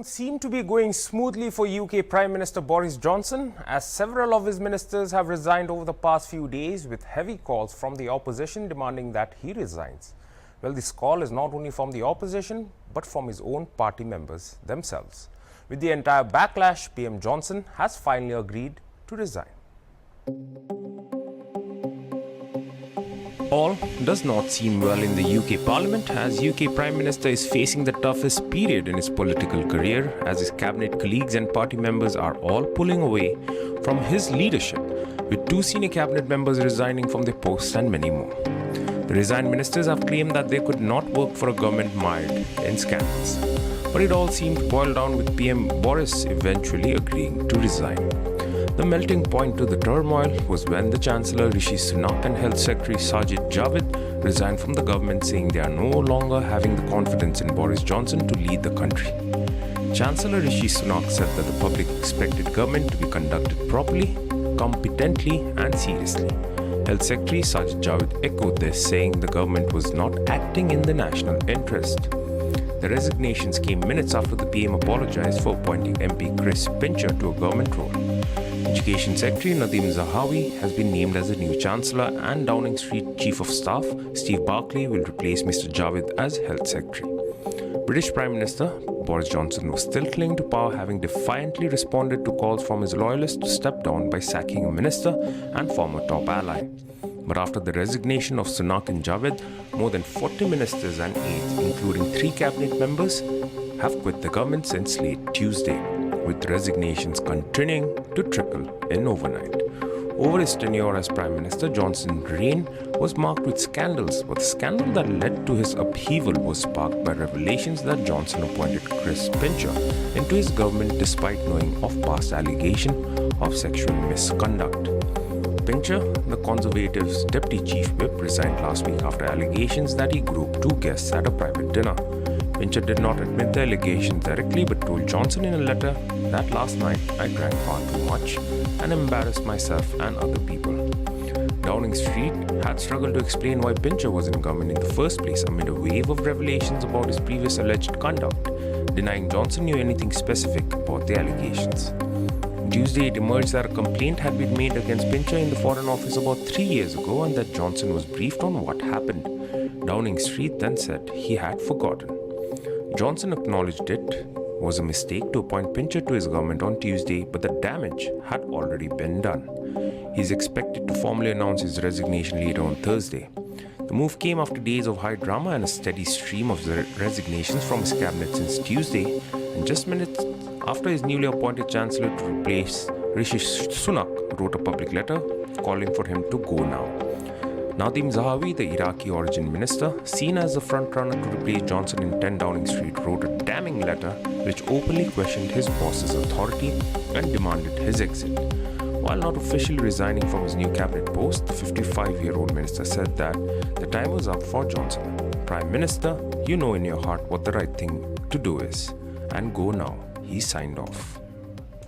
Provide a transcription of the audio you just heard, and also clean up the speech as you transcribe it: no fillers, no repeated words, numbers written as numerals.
don't seem to be going smoothly for UK Prime Minister Boris Johnson, as several of his ministers have resigned over the past few days, with heavy calls from the opposition demanding that he resigns. Well, this call is not only from the opposition, but from his own party members themselves. With the entire backlash, PM Johnson has finally agreed to resign. All does not seem well in the UK Parliament, as UK Prime Minister is facing the toughest period in his political career, as his cabinet colleagues and party members are all pulling away from his leadership, with 2 senior cabinet members resigning from their posts and many more. The resigned ministers have claimed that they could not work for a government mired in scandals. But it all seemed to boil down with PM Boris eventually agreeing to resign. The melting point to the turmoil was when the Chancellor Rishi Sunak and Health Secretary Sajid Javid resigned from the government, saying they are no longer having the confidence in Boris Johnson to lead the country. Chancellor Rishi Sunak said that the public expected government to be conducted properly, competently and seriously. Health Secretary Sajid Javid echoed this, saying the government was not acting in the national interest. The resignations came minutes after the PM apologized for appointing MP Chris Pincher to a government role. Education Secretary Nadeem Zahawi has been named as the new Chancellor, and Downing Street Chief of Staff Steve Barclay will replace Mr. Javid as Health Secretary. British Prime Minister Boris Johnson was still clinging to power, having defiantly responded to calls from his loyalists to step down by sacking a minister and former top ally. But after the resignation of Sunak and Javid, more than 40 ministers and aides, including 3 cabinet members, have quit the government since late Tuesday, with resignations continuing to trickle in overnight. Over his tenure as Prime Minister, Johnson's reign was marked with scandals, but the scandal that led to his upheaval was sparked by revelations that Johnson appointed Chris Pincher into his government despite knowing of past allegation of sexual misconduct. Pincher, the Conservatives' deputy chief whip, resigned last week after allegations that he groped 2 guests at a private dinner. Pincher did not admit the allegations directly, but told Johnson in a letter that last night I drank far too much and embarrassed myself and other people. Downing Street had struggled to explain why Pincher was in government in the first place amid a wave of revelations about his previous alleged conduct, denying Johnson knew anything specific about the allegations. Tuesday, it emerged that a complaint had been made against Pincher in the Foreign Office about 3 years ago, and that Johnson was briefed on what happened. Downing Street then said he had forgotten. Johnson acknowledged it was a mistake to appoint Pincher to his government on Tuesday, but the damage had already been done. He is expected to formally announce his resignation later on Thursday. The move came after days of high drama and a steady stream of resignations from his cabinet since Tuesday, and just minutes after his newly appointed Chancellor to replace Rishi Sunak wrote a public letter calling for him to go now. Nadeem Zahawi, the Iraqi origin minister, seen as the frontrunner to replace Johnson in 10 Downing Street, wrote a damning letter which openly questioned his boss's authority and demanded his exit. While not officially resigning from his new cabinet post, the 55-year-old minister said that the time was up for Johnson. Prime Minister, you know in your heart what the right thing to do is, and go now. He signed off.